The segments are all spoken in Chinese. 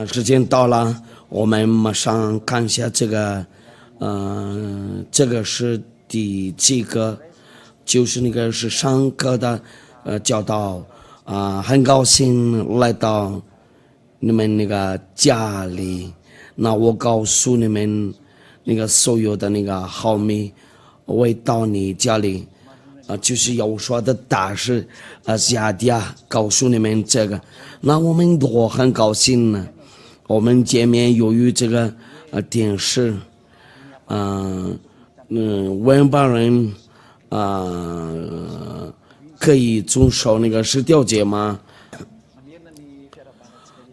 时间到了，我们马上看一下这个，这个是第几个？就是那个是上课的，教导很高兴来到你们那个家里。那我告诉你们，那个所有的那个好米，我到你家里，就是有说的大事，下地告诉你们这个，那我们都很高兴呢。我们见面由于这个电视，外邦人可以遵守那个十条诫吗？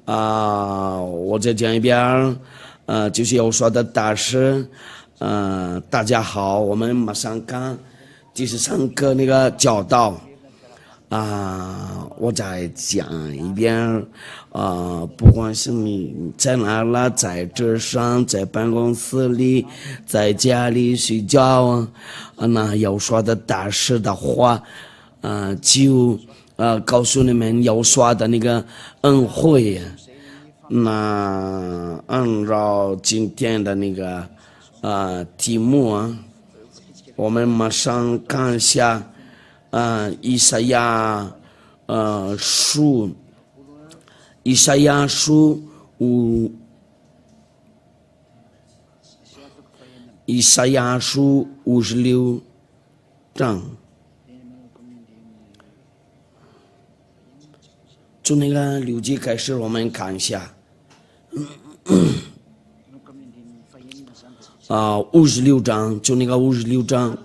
我再讲一遍，就是有说的大事，大家好，我们马上看第13个那个教导。我再讲一遍，不管是你在哪了，在这上，在办公室里，在家里睡觉，那要说的大事的话，就告诉你们要说的那个恩惠。那按照今天的那个题目我们马上看一下。以赛亚书56章，从那个6节开始，我们看一下。56章，就那个56章，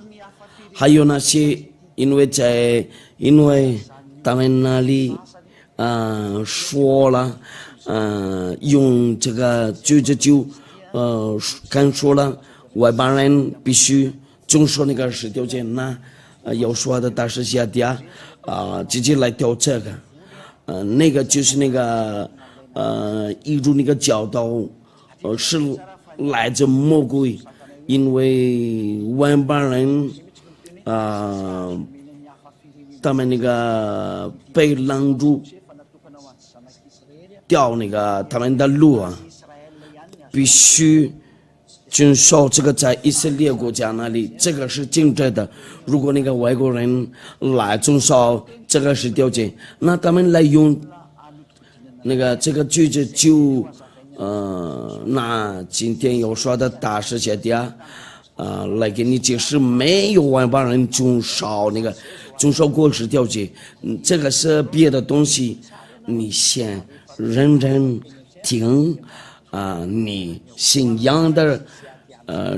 还有那些。因为他们那里说了，用这个999刚说了，外邦人必须遵守那个10条诫，那要说的大事下地直接来调这个，那个就是那个一如那个教导是来自魔鬼，因为外邦人。他们那个被拦住掉那个他们的路必须遵守这个在以色列国家那里，这个是禁止的。如果那个外国人来遵守这个10条诫，那他们来用那个这个999，那今天要说的大事下地来给你解释，没有外邦人遵守过10条诫，这个是别的东西，你先认真听你信仰的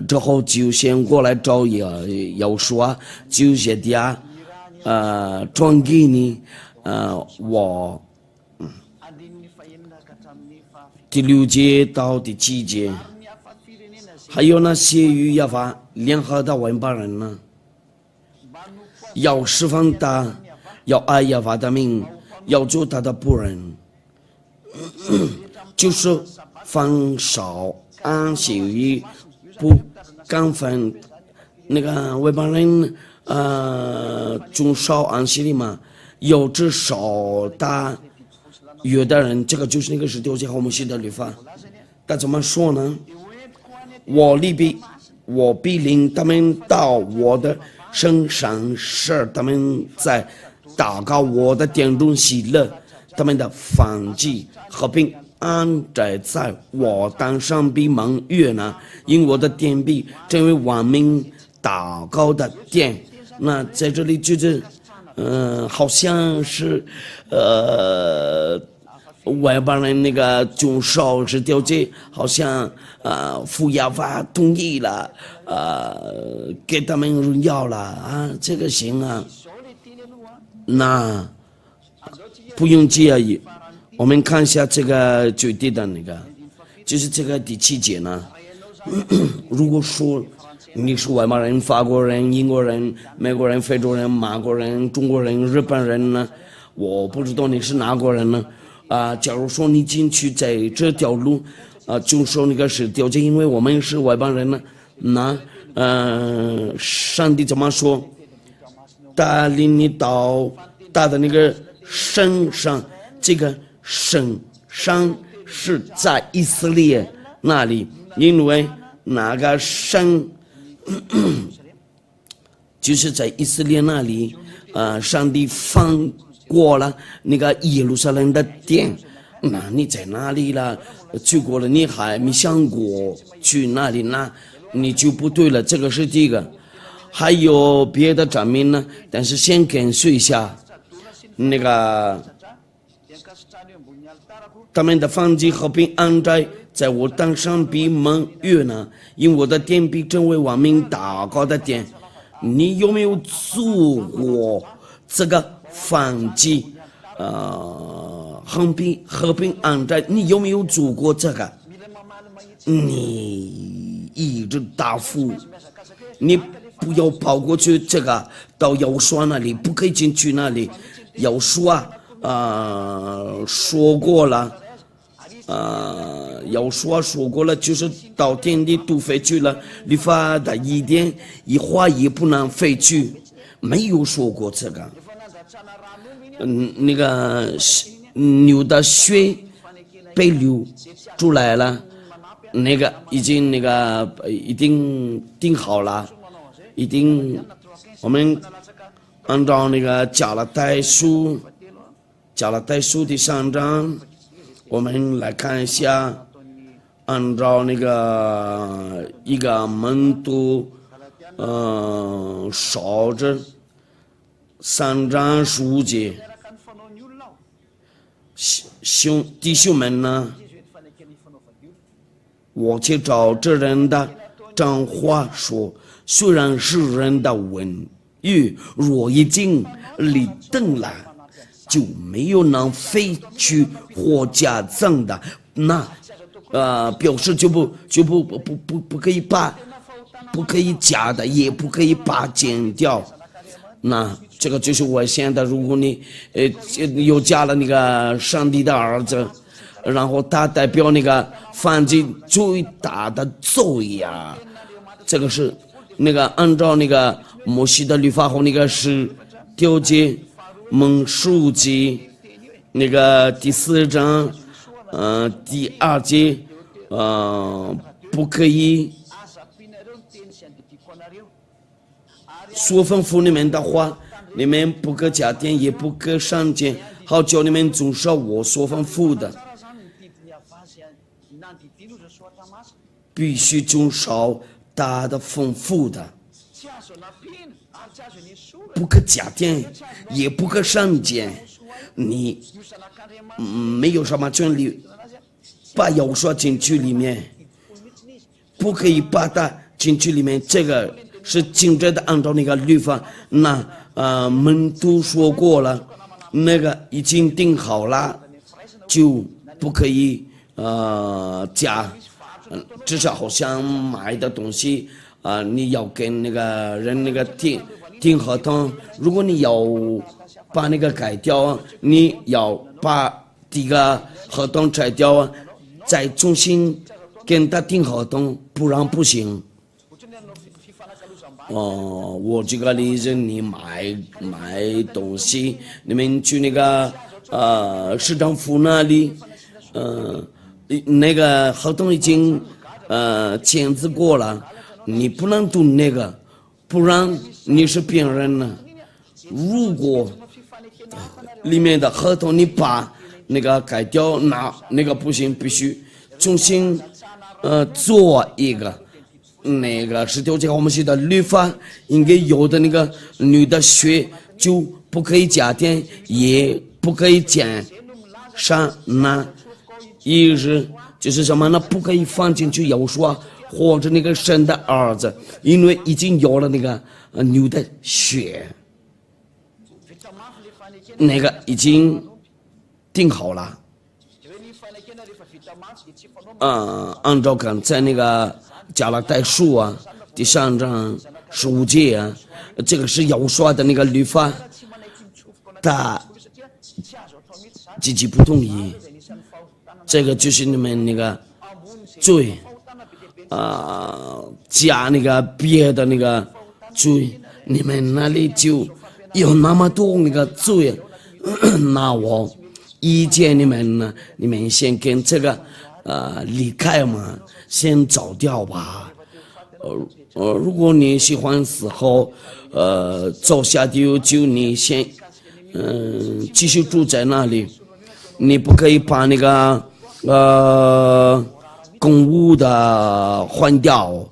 之后就先过来找要说就些的转给你我第6节到第7节。还有那些与亚法联合的外邦人呢，要释放他，要爱亚法的命，要做他的仆人，就是放手安息于不干犯那个外邦人遵守安息日嘛，有至少他约的人，这个就是那个10条诫和摩西的律法。他怎么说呢？我必领他们到我的身上，使他们在祷告我的殿中喜乐，他们的燔祭和平安在我当上必蒙悦纳，因我的殿必成为万民祷告的殿。那在这里就是好像是外邦人那个遵守10条诫，好像父亚法同意了，给他们荣耀了这个行那不用介意。我们看一下这个最低的那个，就是这个第7节呢。如果说你是外邦人，法国人、英国人、美国人、非洲人、马国人、中国人、日本人呢，我不知道你是哪国人呢。假如说你进去在这条路遵守那个10条诫，因为我们是外邦人呢，那上帝怎么说？带领你到他的那个身上，这个身上是在以色列那里，因为那个神就是在以色列那里，上帝放过了那个耶路撒冷的殿。那你在哪里了？去过了，你还没想过去那里呢？你就不对了。这个是第一个。还有别的证明呢，但是先跟随一下那个他们的燔祭和平安斋，在我当上比蒙悦呢，因我的殿必成为万民祷告的殿。你有没有做过这个燔祭？和平安斋，你有没有做过这个？你一直答复，你不要跑过去，这个到要说那里不可以进去那里。要说说过了，要说过了，就是到天地都废去了，律法的一点一话也不能废去，没有说过这个。那个牛的血被流出来了，那个已经定好了，我们按照那个加拉太书第3章，我们来看一下，按照那个一个门徒烧着3章15节，弟兄们呢，我却照这人的真话说，虽然是人的文语，若已经立定了，就没有能废去或加增的，那表示就不可以把，不可以加的，也不可以把减掉。那这个就是我想的，如果你又加了那个上帝的儿子，然后他代表那个犯罪最大的罪呀，这个是那个按照那个摩西的律法和那个是9节蒙书记那个第4章第2节不可以说吩咐你们的话，你们不可加添，也不可删减，好叫你们遵守我所吩咐的。必须遵守他的吩咐的，不可加添，也不可删减。你没有什么权利把要说进去里面，不可以把它进去里面。这个是精准的按照那个律法，那门都说过了，那个已经定好了，就不可以加。至少好像买的东西你要跟那个人那个订合同，如果你要把那个改掉，你要把这个合同拆掉，再重新跟他订合同，不然不行。我举个例子，你买东西，你们去那个市政府那里，那个合同已经签字过了，你不能读那个，不然你是骗人了。如果里面的合同你把那个改掉，那个不行，必须重新做一个。那个19节我们写的律法应该有的那个女的血就不可以加添，也不可以减上，那意思就是什么呢？不可以放进去要说或者那个神的儿子，因为已经有了那个牛的血，那个已经定好了。按照刚才那个加拉太书第3章15节这个是要说的那个律法，他自己不同意，这个就是你们那个罪加那个别的那个罪，你们那里就有那么多那个罪，那我意见，你们先跟这个离开嘛，先走掉吧。如果你喜欢死后走下地狱，就你先继续住在那里，你不可以把那个公物的换掉。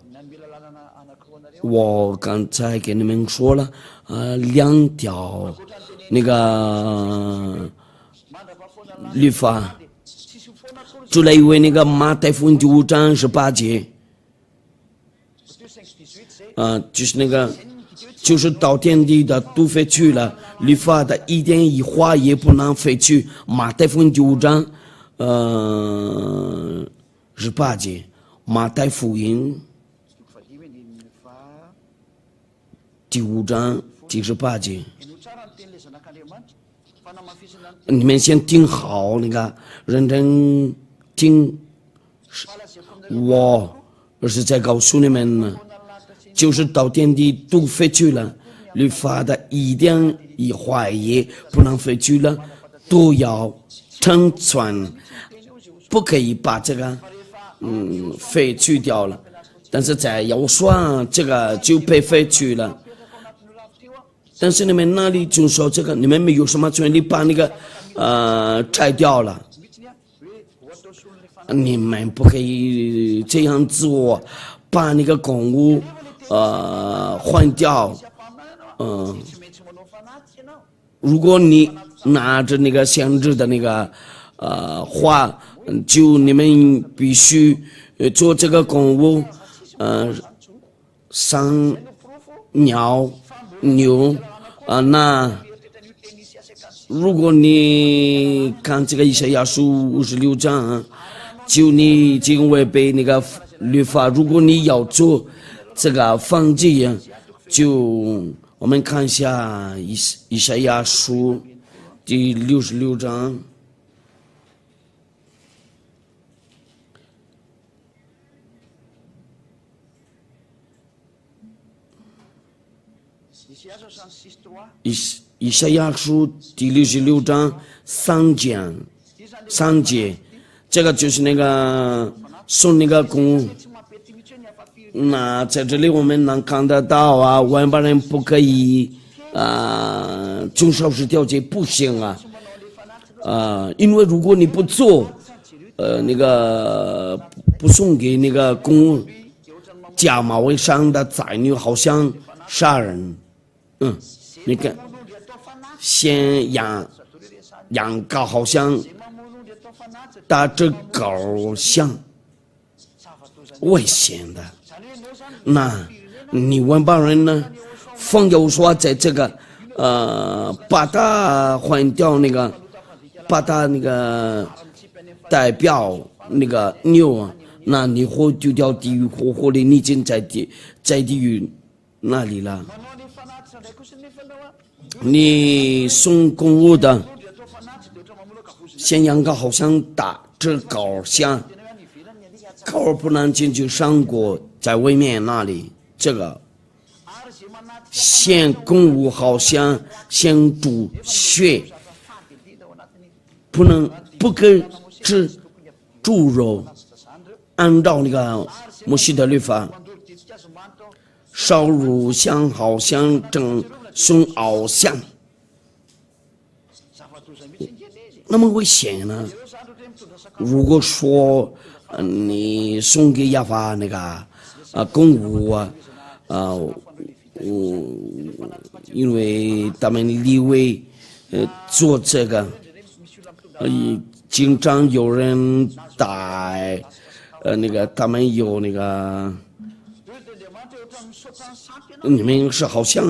我刚才给你们说了2条那个律法，就来因为那个马太福音第5章18节，就是那个就是到天地的都废去了，律法的一点一划也不能废去。马太福音第5章18节，马太福音第5章第18节，你们先听好，那个认真听，我是在告诉你们呢，就是到天地都废去了，律法的一点一划也不能废去了，都要成全，不可以把这个废去掉了。但是在要算这个就被废去了。但是你们那里就说这个，你们没有什么权利把那个拆掉了。你们不可以这样子把那个公物换掉。如果你拿着那个限制的那个话，就你们必须做这个公物，上鸟牛那如果你看这个以赛亚书56章，就你已经违背那个律法。如果你要做这个放弃，就我们看一下以赛亚书第66章。以赛亚书第66章3节，这个就是那个送那个公。那在这里我们能看得到外邦人不可以遵守10条诫，不行因为如果你不做那个不送给那个公假冒伪善的宰女，好像杀人。你看，先养羔，好像打着狗像危险的。那你外邦人呢？风有说在这个把它换掉那个，把它那个代表那个牛那你会丢掉地狱火火里，你已经在地狱那里了。你送公物的先养羔，好像打着狗像，狗不能进去上过，在外面那里。这个献公物好像献猪血，不可以吃猪肉，按照那个摩西的律法，烧乳香好像正送偶像，那么危险呢？如果说你送给亚法那个公物因为他们立位做这个，经常有人带那个他们有那个你们是好像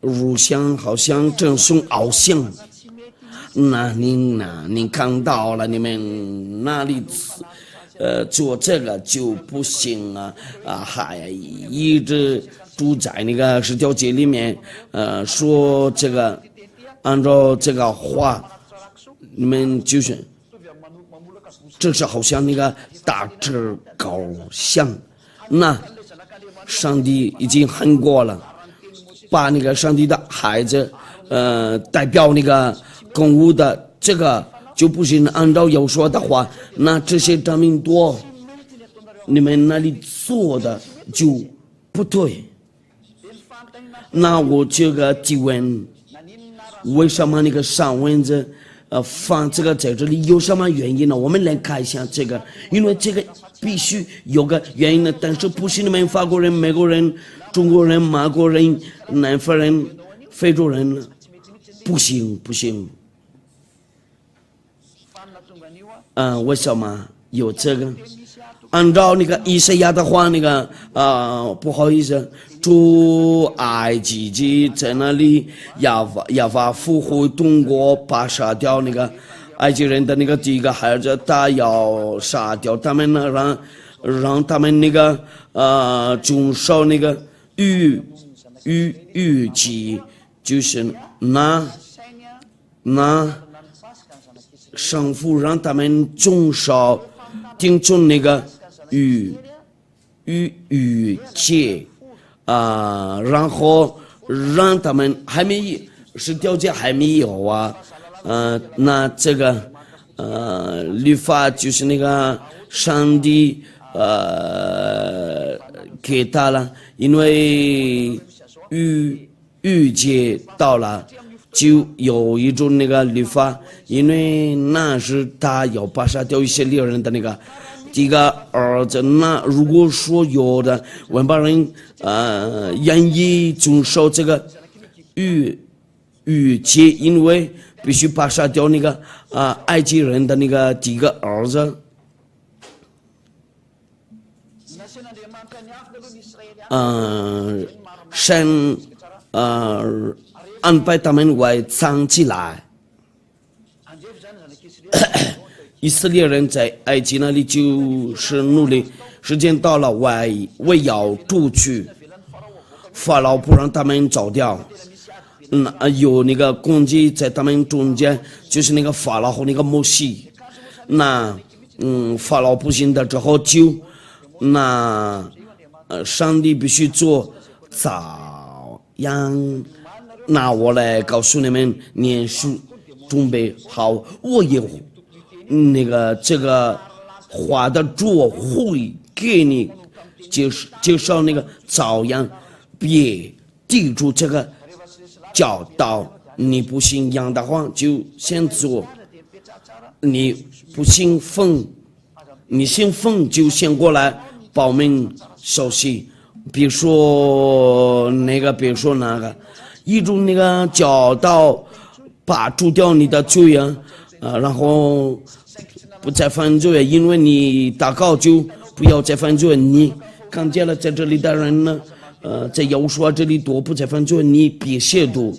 乳香好像正送偶像，那您看到了，你们那里做这个就不行还一直住在那个10条诫里面说这个按照这个话，你们就是这是好像那个打着狗像，那上帝已经恨过了，把那个上帝的孩子代表那个公务的，这个就不行。按照有说的话，那这些证明多，你们那里做的就不对。那我这个提问，为什么那个上蚊子放这个在这里有什么原因呢？我们来看一下这个，因为这个必须有个原因的，但是不是你们法国人、美国人、中国人、马国人、南非人、非洲人，不行不行。为什么有这个？按照那个以赛亚的话，那个不好意思，驻埃及记在那里亚法复活，通过把杀掉那个埃及人的那个第一个孩子，他要杀掉他们呢，让他们那个遵守那个预期，就是那神父让他们遵守听从那个预期然后让他们还没是条件还没有啊，那这个律法就是那个上帝给他了，因为预期到了。就有一种那个律法，因为那是他要把杀掉以色列人的那个第一个儿子。那如果说有的外邦人愿意遵守这个预期，因为必须把杀掉那个埃及人的那个第一个儿子。神安排他们外藏起来。以色列人在埃及那里就是努力，时间到了为要出去，法老不让他们走掉。有那个攻击在他们中间，就是那个法老和那个摩西。那法老不行的之后就上帝必须做早样。那我来告诉你们，念书准备好，我也那个这个话的主会给你介绍那个照样，别记住这个教导。你不信仰的话就先做，你不信奉，你信奉就先过来报名熟悉。比如说那个一种那个教导，把除掉你的罪然后不再犯罪，因为你祷告就不要再犯罪。你看见了在这里的人呢，在耶和华这里多不再犯罪，你别亵渎。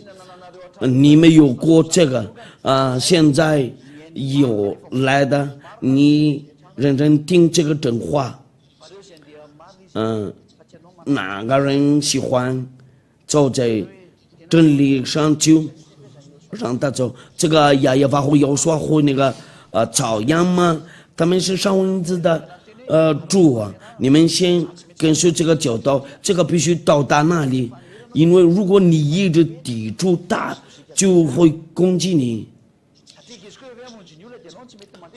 你没有过这个现在有来的，你认真听这个真话。哪个人喜欢走在真理上就让他走。这个耶和华会有说会那个照样吗？他们是上蚊子的主啊，你们先跟随这个教导，这个必须到达那里，因为如果你一直抵住他，就会攻击你。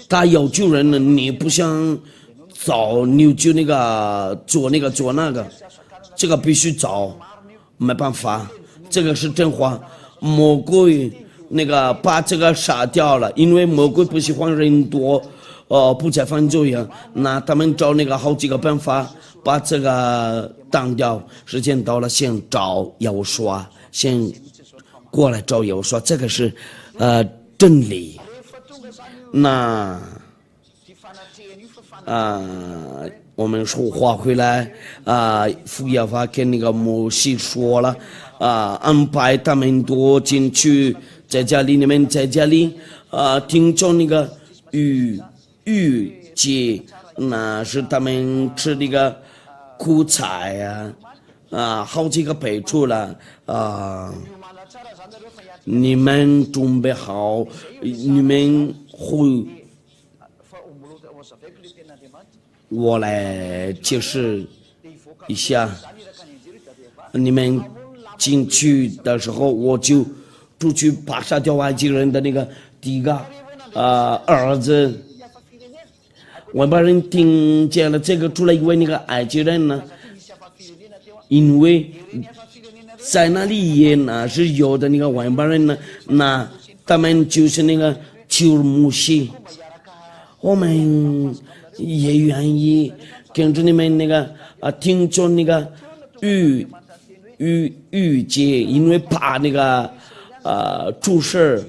他要救人了，你不想走，你就那个做那个，这个必须走，没办法。这个是真话。魔鬼那个把这个杀掉了，因为魔鬼不喜欢人多，不再犯罪呀。那他们找那个好几个办法把这个挡掉。时间到了，先找耶和华，先过来找耶和华，这个是真理。那我们说话回来父耶和华跟那个摩西说了安排他们多进去，在家里你们在家里听从那个预计，那是他们吃那个苦菜好几个备注了你们准备好，你们会。我来解释一下，你们进去的时候我就出去把杀掉埃及人的那个第一个儿子。外邦人听见了这个，出来以为那个埃及人呢，因为在那里也呢是有的那个外邦人呢，那他们就是那个求摩西，我们也愿意跟着你们那个听着那个预节，因为怕那个出事，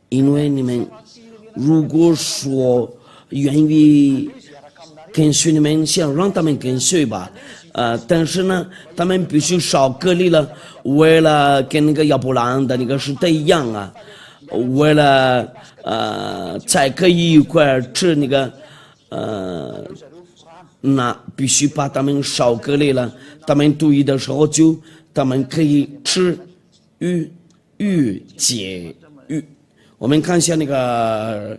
因为你们如果说愿意跟随你们，想让他们跟随吧，但是呢，他们必须少隔离了，为了跟那个亚伯兰的那个时代一样啊，为了才可以一块吃那个那必须把他们少隔离了，他们读一的时候就他们可以吃逾节。我们看一下那个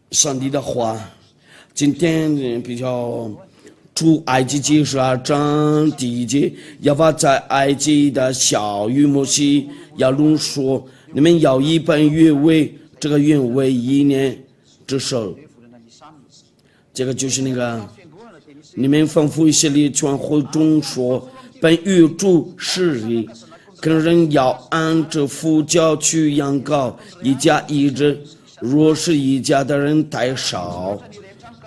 上帝的话，今天比较出埃及记12章第1节，耶和华在埃及的小谕摩西亚伦说：你们要以本月为这个月为1年之首。这个就是那个你们吩咐以色列全会众说：本月主是日，个人要按着父教去羊羔一家一只，若是一家的人太少，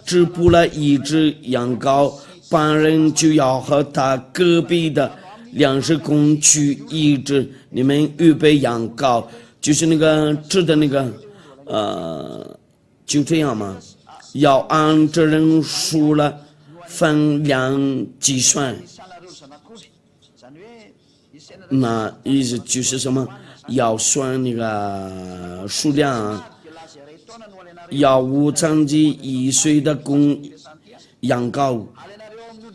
只捕了一只羊羔，半人就要和他隔壁的20公取一只。你们预备羊羔，就是那个指的那个就这样嘛，要按着人数了分量计算。那意思就是什么？要算那个数量，要无长期1岁的公羊羔，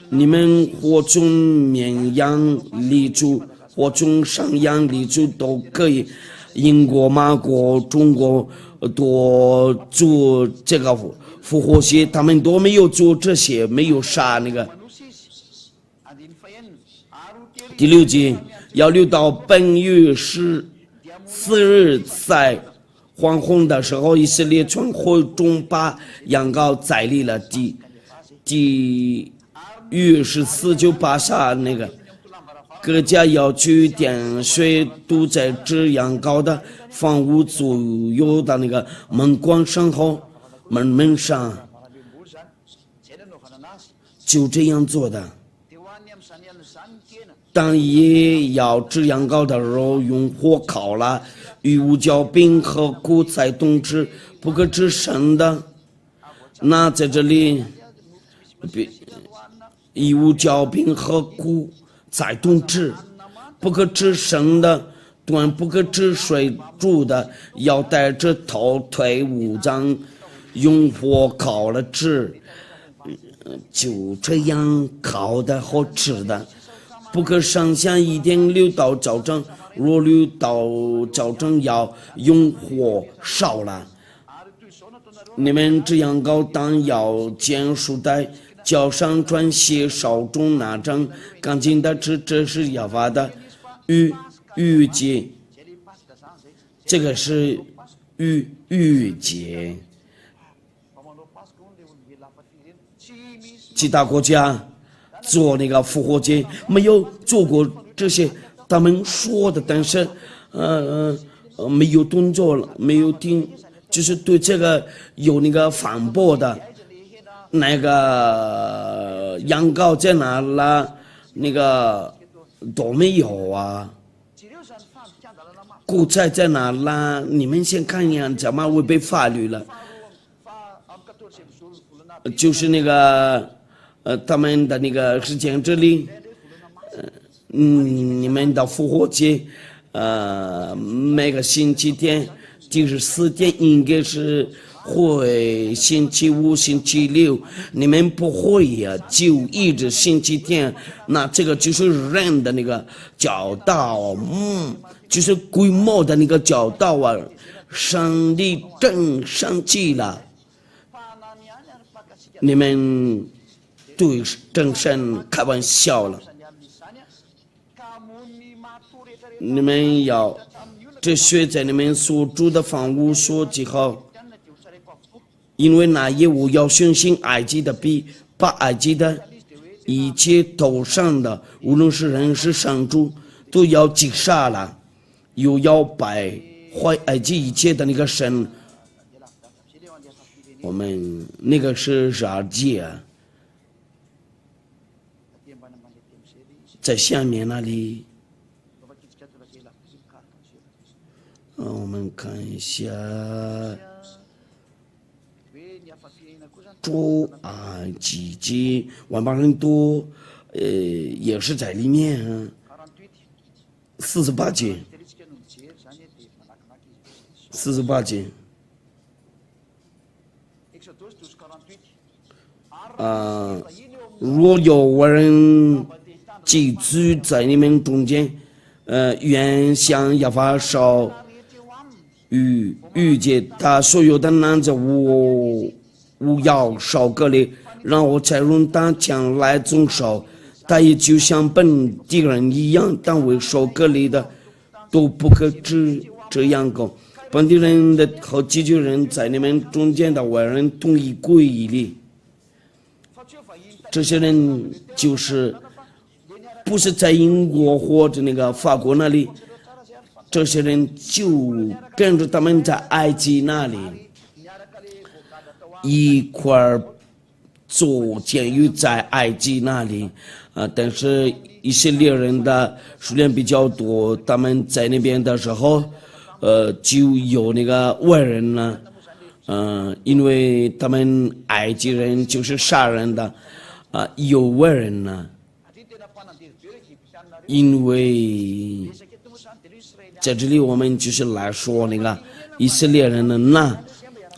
你们或种绵羊、犁猪，或种山羊、犁猪都可以。英国、马国、中国都做这个复活节，他们都没有做这些，没有杀那个。第6节，要留到本月14日，在黄昏的时候，以色列全会众把羊羔宰立了。第月14就把杀那个。各家要去点水，都在这羊羔的房屋左右的那个门关上后，门上就这样做的。但也要吃羊羔的肉，用火烤了，与五角饼和菇菜冬吃，不可吃生的。那在这里，与五角饼和菇菜冬吃，不可吃生的，端不可吃水煮的，要带着头腿五脏，用火烤了吃，就这样烤的好吃的。不可上下一点留到早上，若留到早上要用火烧了。你们这样高当要剪束带，脚上穿鞋，手中拿杖，干净的吃，这是耶和华的逾节。这个是逾节。其他国家做那个复活节没有做过这些，他们说的，但是没有动作了，没有听，就是对这个有那个反驳的。那个羊羔在哪了？那个都没有啊。股债在哪啦？你们先看一眼，怎么违背法律了？就是那个他们的那个时间这里，你们的复活节，每个星期天第14天应该是会星期5、星期6，你们不会呀，就一直星期天。那这个就是人的那个教导，就是规模的那个教导啊，上帝真生气了。你们对真神开玩笑了。你们要这血在你们所住的房屋所记号，因为那业务要相信埃及的比把埃及的一切头上的，无论是人是牲畜，都要击杀了，又要败坏埃及一切的那个神。我们那个是啥节啊？在下面那里，我们看一下，出埃及记万八人多，也是在里面啊，48节，48节。若有外人寄居在你们中间，愿向亚法烧遇见他所有的男子无要烧割礼，让我才用大枪来总烧，他也就像本地人一样，但为烧割礼的都不可这样搞。本地人的和寄居人在你们中间的外人同一归里。这些人就是不是在英国或者那个法国那里，这些人就跟着他们在埃及那里一块儿做监狱，在埃及那里但是以色列人的数量比较多，他们在那边的时候就有那个外人呢因为他们埃及人就是杀人的有外人呢，因为在这里我们就是来说那个以色列人呢，那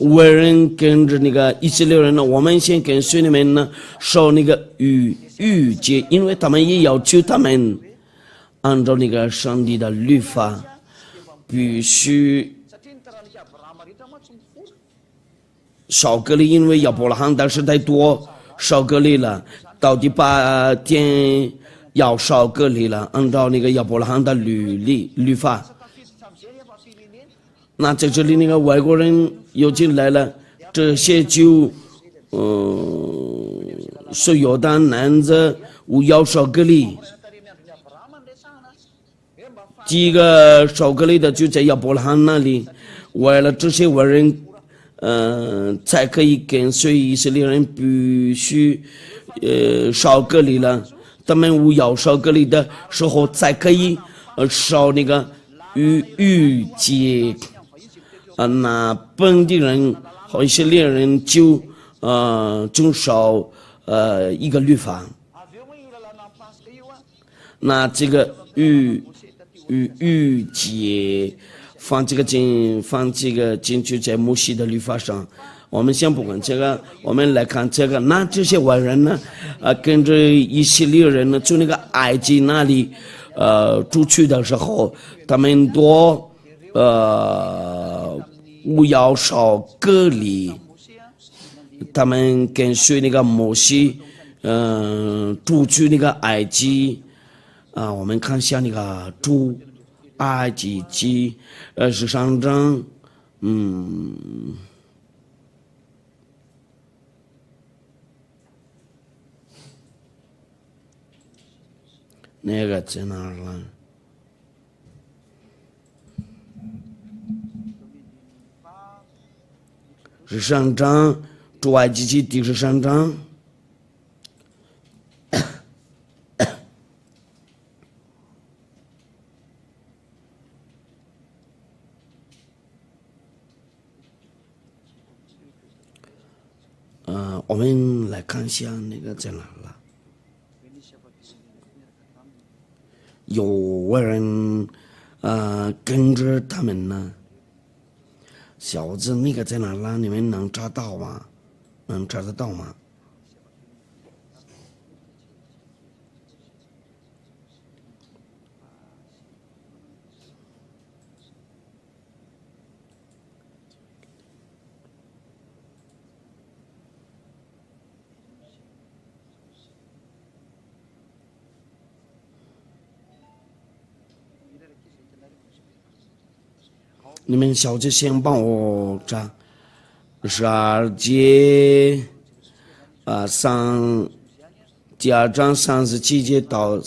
外人跟着那个以色列人呢，我们先跟随你们呢守那个逾节，因为他们也要求他们按照那个上帝的律法，必须烧割礼，因为亚伯拉罕当时太多烧割礼了，到第8天要烧割礼了，按照那个亚伯拉罕的律法。那在这里那个外国人又进来了，这些就所有的男子无要烧割礼。第一个烧割礼的就在亚伯拉罕那里，为了这些外人才可以跟随以色列人必须烧割礼了，他们无要烧割礼的时候才可以烧那个逾节那本地人和以色列人就遵守一个律法，那这个逾节放这个进去在摩西的律法上。我们先不管这个，我们来看这个。那这些外人呢，跟着以色列人呢，从那个埃及那里出去的时候，他们都无要烧割礼，他们跟随那个摩西，出去那个埃及我们看下那个出埃及记23章，那个在哪儿了？13章，出埃及记第13章。我们来看一下那个在哪了。有外人跟着他们呢。小子，那个在哪了？你们能查到吗？能查得到吗？你们小姐先帮我查12节第2章37节到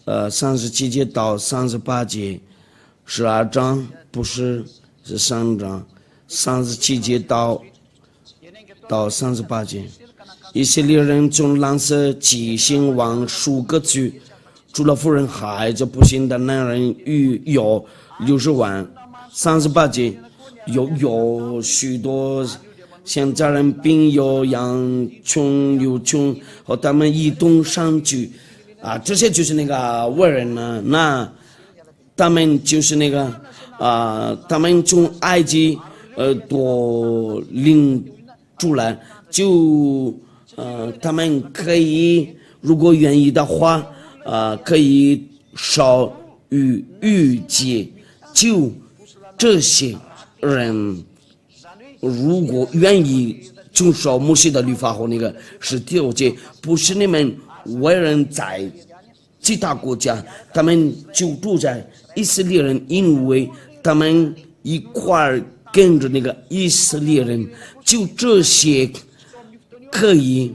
37节到38节，12章不是3章，37节到38节。以色列人从蓝色寄信往数个去，除了妇人孩子不幸的男人有60万。38节有许多现在人病有养，穷有穷，和他们移动上去这些就是那个外人呢。那他们就是那个他们从埃及都领出来，就他们可以如果愿意的话可以少逾节，就这些人如果愿意遵守摩西的律法和那个19节，不是你们外人在其他国家，他们就住在以色列人，因为他们一块儿跟着那个以色列人，就这些可以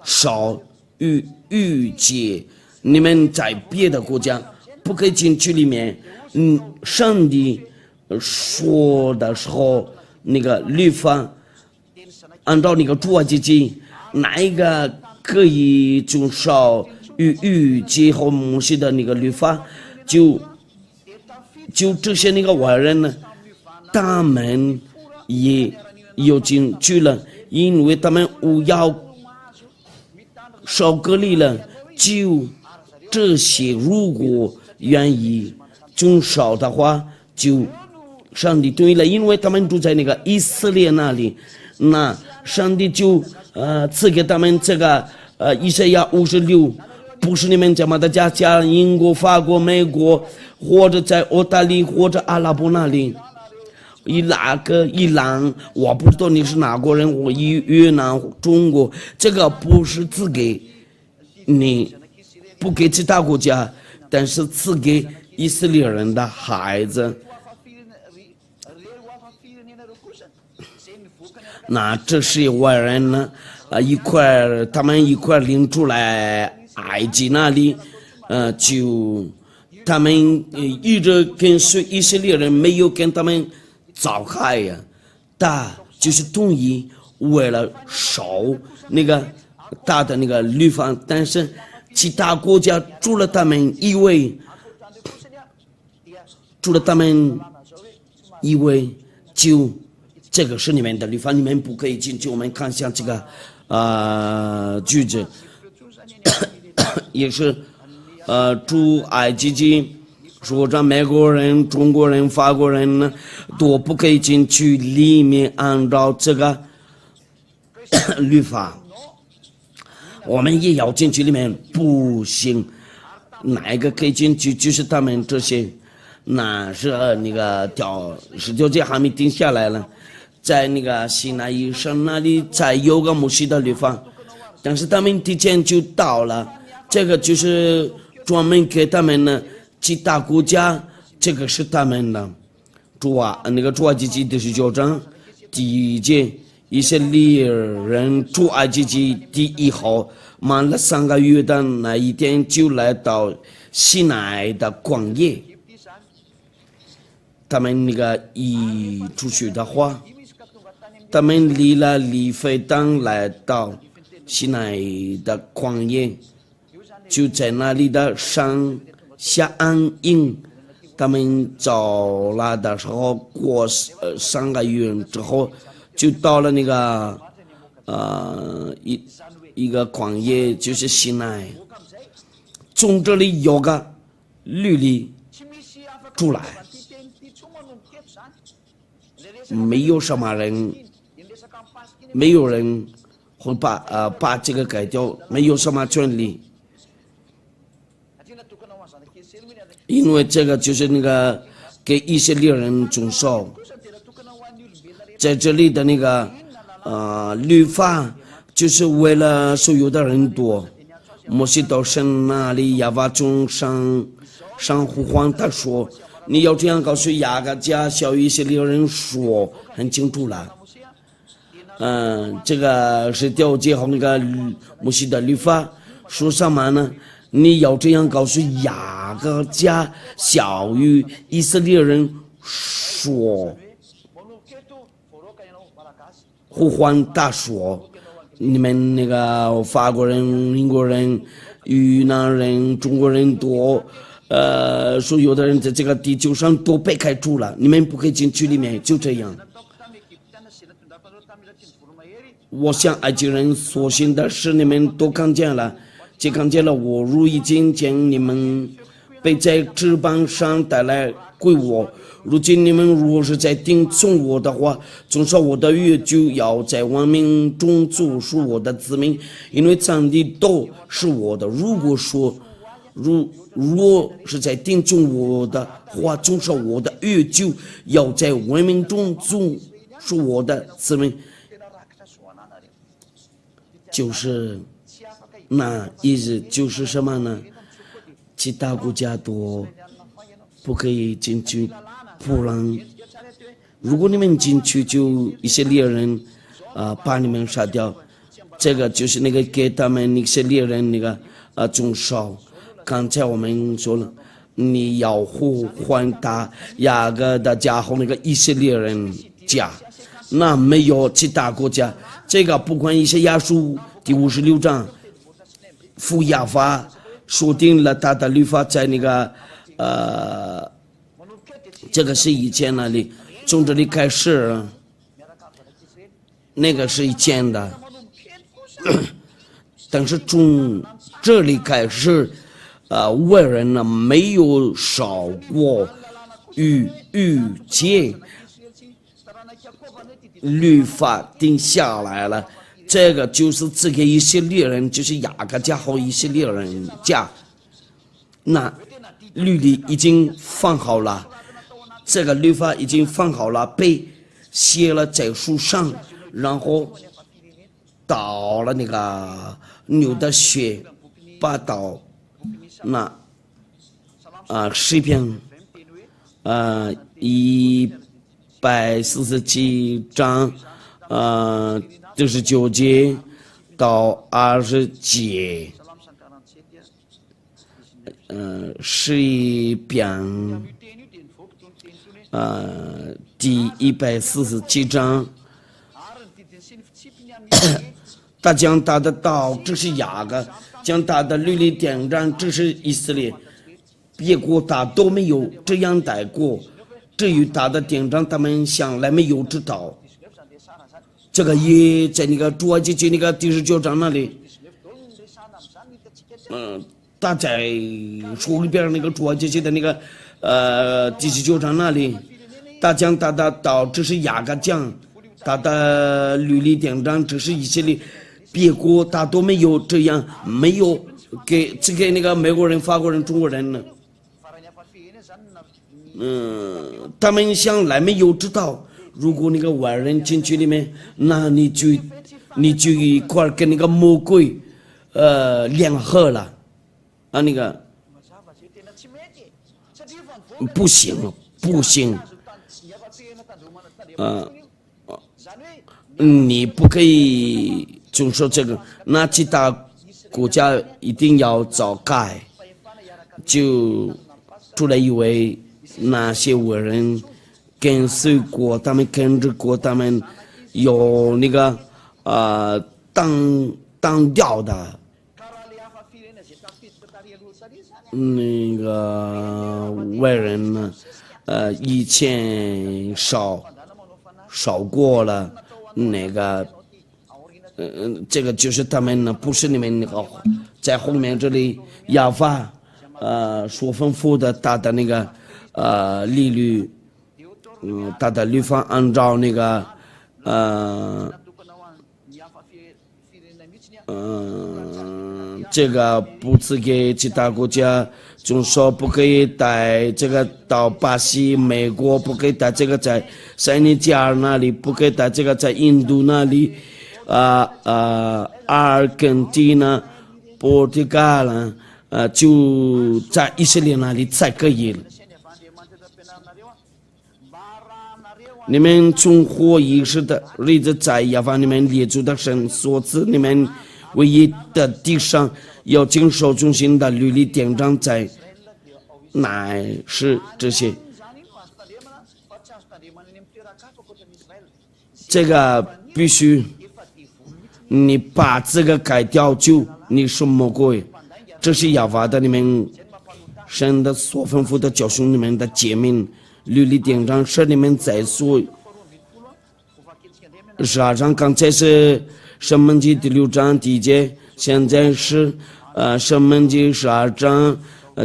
少逾节。你们在别的国家不可以进去里面，上帝说的时候，那个律法按照那个出埃及记，哪一个可以遵守逾节和摩西的那个律法，就这些那个外人呢，他们也有进去了，因为他们要受隔离了。就这些如果愿意遵守的话，就上帝对了，因为他们住在那个以色列那里，那上帝就赐给他们这个以赛亚56，不是你们这么的家英国、法国、美国，或者在澳大利亚或者阿拉伯那里，伊朗，我不知道你是哪国人，我越南、中国，这个不是赐给你，不给其他国家，但是赐给以色列人的孩子。那这些外人呢他们一块领出来埃及那里，就他们一直跟随以色列人，没有跟他们糟害呀，他就是同意为了守那个大的那个律法，但是其他国家除了他们以为就这个是你们的律法，你们不可以进去。我们看一下这个句子也是出埃及记说着美国人、中国人、法国人呢都不可以进去里面，按照这个律法我们也要进去里面，不行。哪一个可以进去就是他们这些，那是那个19节还没定下来了，在那个西奈山上那里才有个摩西的律法，但是他们提前就到了，这个就是专门给他们的其他国家，这个是他们的。出埃及记第19章第1节，以色列人出埃及记第1号，满了3个月的那一天，就来到西奈的旷野。他们那个一出去的话，他们离了利非当来到西奈的旷野，就在那里的山下安营。他们走了的时候，过3个月之后，就到了那个一个旷野，就是西奈。从这里有个律例出来，没有什么人，没有人会把这个改掉，没有什么权利。因为这个就是那个给以色列人遵守，在这里的那个律法就是为了所有的人多。摩西到神那里，亚巴从上呼唤他说：“你要这样告诉雅各家小以色列人说，很清楚了。这个是调节好那个摩西的律法，说什么呢？你要这样告诉雅各家小以色列人说，呼唤大说，你们那个法国人、英国人、越南人、中国人多，所有的人在这个地球上都被开除了，你们不可以进去里面，就这样。我向埃及人所行的事，你们都看见了，既看见了我如已经将你们背在翅膀上带来归我。如今你们如果是在听从我的话，遵守我的约，就要在万民中做属我的子民，因为上帝都是我的。如果是在听从我的话，遵守我的约，就要在万民中做属我的子民。就是那意思就是什么呢？其他国家都不可以进去，不然如果你们进去，就以色列人把你们杀掉。这个就是那个给他们以色列人那个遵守。刚才我们说了，你要呼唤他雅各的家和那个以色列人家，那没有其他国家。这个不管以赛亚书第56章，父亚法说定了他的律法在那个这个是以前那里，从这里开始，那个是以前的，但是从这里开始，外人呢没有少过逾节。律法定下来了，这个就是赐给以色列人，就是雅各家和以色列人家。那律例已经放好了，这个律法已经放好了，被写了在书上，然后倒了那个牛的血，把倒那诗篇147章19节到20节，诗篇第147章，他将他的道，这是雅各，将他的律例典章，这是以色列，别国他都没有这样带过。至于他的典章，他们向来没有知道。这个也在那个出埃及记那个第19章那里，他在书里边那个出埃及记的那个第19章那里，他讲他的道，这是雅各讲，他的律例典章，这是以色列，别国他都没有这样，没有只给那个美国人、法国人、中国人呢。他们向来没有知道，如果那个外人进去里面，那你就一块跟那个魔鬼联合了那个不行，你不可以就说这个，那其他国家一定要早改，就出来以为那些伟人跟随过，他们跟着过，他们有那个当掉的那个外人呢，以前少过了那个，这个就是他们呢，不是你们那个在后面这里亚法所吩咐的他的那个利率，他的律法按照那个这个不是给其他国家，就说不可以带这个到巴西、美国，不可以带这个在塞内加尔那里，不可以带这个在印度那里，阿尔根廷呢、波提嘎了，就在以色列那里才可以了。你们存活一世的日子，在亚法你们列祖的神所赐你们唯一的地上，要经受中心的律例典章，在乃是这些。这个必须你把这个改掉，就你是魔鬼。这是亚法的你们神的所吩咐的教训你们的诫命律例典章，是你们在所12章，刚才是申命记第6章第1节，现在是申命记12章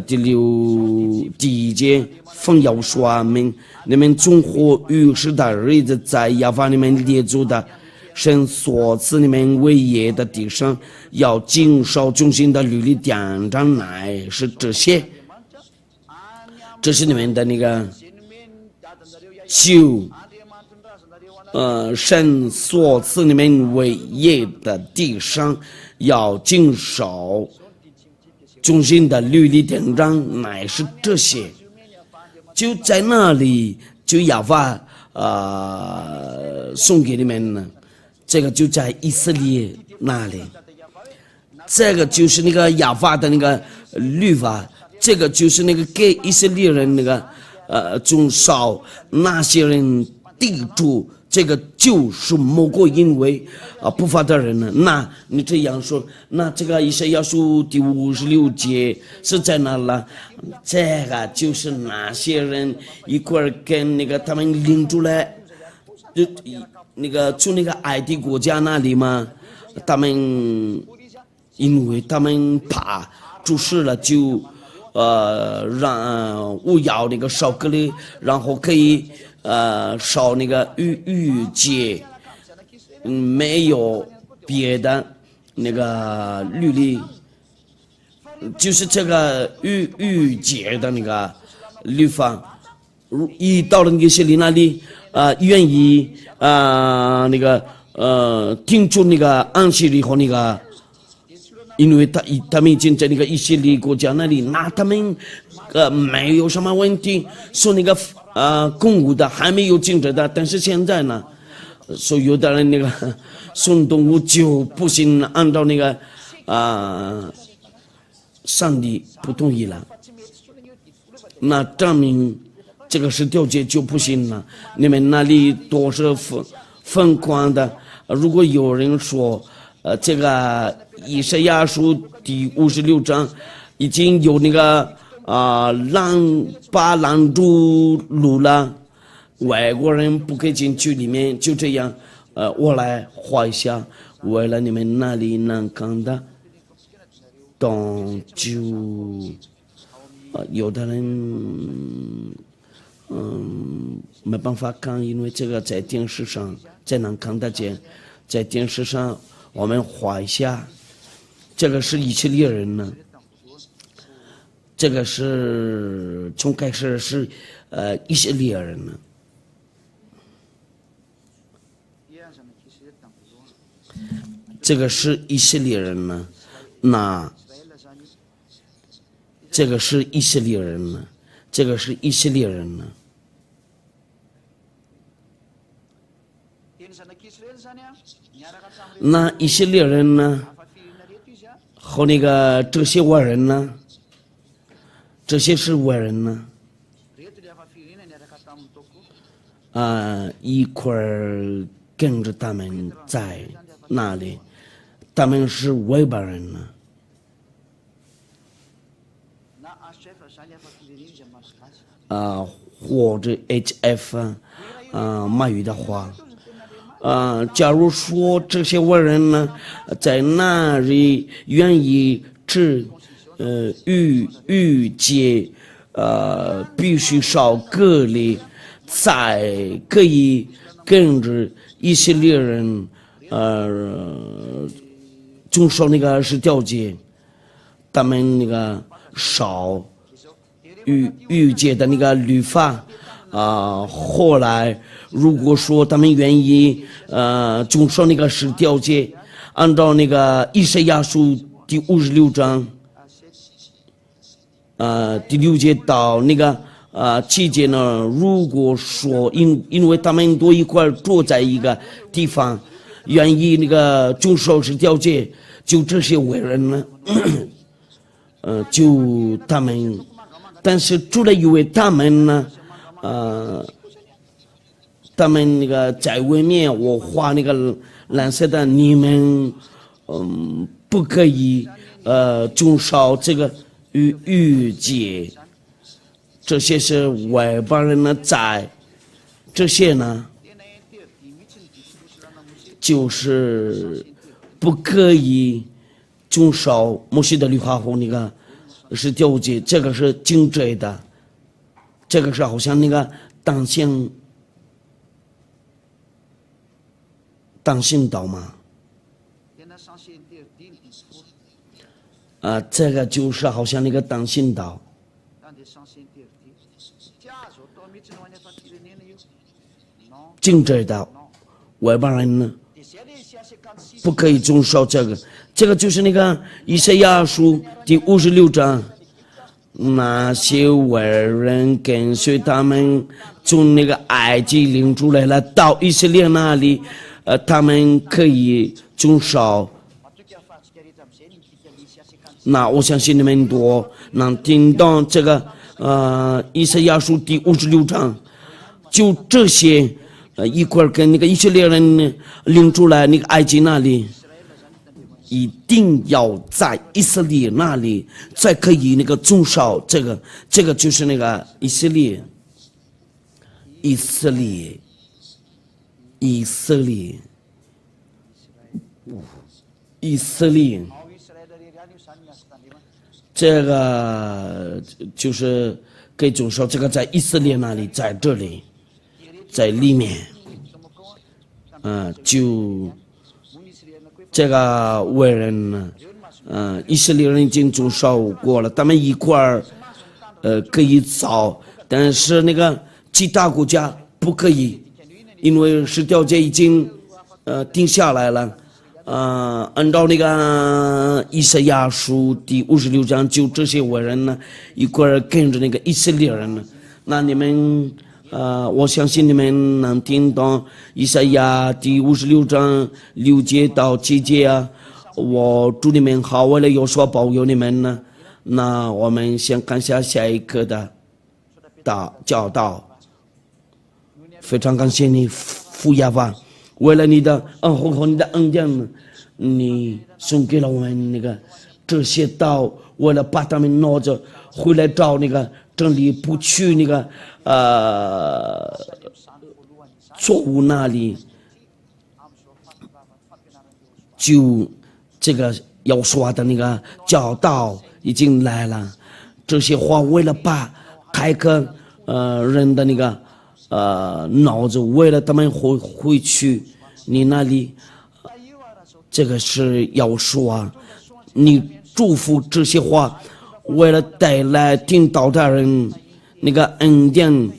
第1节，奉要说明你们存活于世的日子，在亚法你们列祖的神所赐你们为业的地上，要经受中心的律例典章，乃是这些。这是你们的那个就神所赐你们为业的地上，要经受中心的律例典章，乃是这些。就在那里，就亚法送给你们呢。这个就在以色列那里，这个就是那个亚法的那个律法，这个就是那个给以色列人那个中少那些人地主，这个就是魔鬼因为不法的人呢。那你这样说，那这个以赛亚书第56节是在哪了？这个就是那些人一块儿跟那个他们领出来，就那个从那个埃及国家那里嘛，他们因为他们怕出事了，就让我要那个烧割的，然后可以烧那个逾节，没有别的那个律例，就是这个逾节的那个律法，一到了那些里那里愿意那个听出那个安息日和那个，因为他们已经在那个以色列国家那里，那他们没有什么问题，说那个公务的还没有禁止的，但是现在呢，说有的人那个送动物就不行，按照那个上帝不同意了，那证明这个是调解就不行了。你们那里都是疯狂的。如果有人说这个以赛亚书第56章已经有那个把拦住路了，外国人不可以进去里面，就这样我来画一下，为了你们那里能看的懂，就有的人没办法看，因为这个在电视上才能看得见，在电视上我们画一下，这个是以色列人呢，这个是从开始是以色列人呢，这个是以色列人呢，那这个是以色列人呢，这个是以色列人呢。那以色列人呢，和那个这些外人呢，这些是外人呢，一块儿跟着他们在那里，他们是外邦人呢。或者 HF 马语的话，假如说这些外人呢，在那里愿意吃逾节，必须少隔离，才可以跟着以色列人遵守那个是调节，他们那个少逾节的那个律法后来如果说他们愿意遵守那个是调节，按照那个以赛亚书第56章第6节到那个期间呢，如果说因为他们都一块住在一个地方，愿意那个遵守十条诫，就这些伟人呢，就他们，但是除了因为他们呢，他们那个在外面我画那个蓝色的，你们不可以遵守这个逾节，这些是外邦人的债，这些呢就是不可以遵守摩西的律法和那个十条诫，这个是禁止的，这个是好像那个当心岛嘛，这个就是好像那个当心岛。禁止的外邦人呢，不可以遵守这个。这个就是那个以赛亚书第56章，那些外人跟随他们从那个埃及领出来了，到以色列那里，他们可以遵守。那我相信你们都能听到这个以赛亚书第56章，就这些一块跟那个以色列人领出来那个埃及那里，一定要在以色列那里才可以那个遵守这个就是那个以色列。这个就是可以遵守，这个在以色列那里，在这里，在里面，就这个外人呢，以色列人已经遵守过了，他们一块儿可以走，但是那个其他国家不可以，因为十条诫已经定下来了。按照那个以赛亚书第56章，就这些外人呢一块儿跟着那个以色列人呢，那你们我相信你们能听懂以赛亚第56章6节到7节啊。我祝你们好，为了有所保佑你们呢。那我们先看下一课的教导。非常感谢你，父亚法，为了你的和你的恩典，你送给了我们那个这些道，为了把他们拿着回来找那个真理，不去那个错误那里，就这个要说的那个教导已经来了。这些话为了把开个人的那个脑子，为了他们回去你那里，这个是要说啊。你祝福这些话，为了带来听到的人那个恩典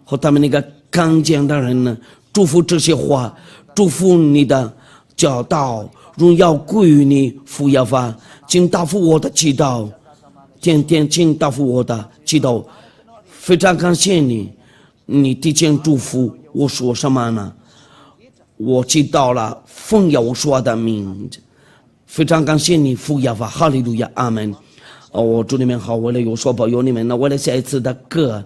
和他们那个刚强的人呢，祝福这些话，祝福你的教导，荣耀归于你，父亚法，请答复我的祈祷，天天请答复我的祈祷。非常感谢你，你提前祝福我说什么呢？我知道了，奉耶和华的名字，非常感谢你，父亚法，哈利路亚，阿门。我祝你们好，为了有所保佑你们呢，为了下一次的歌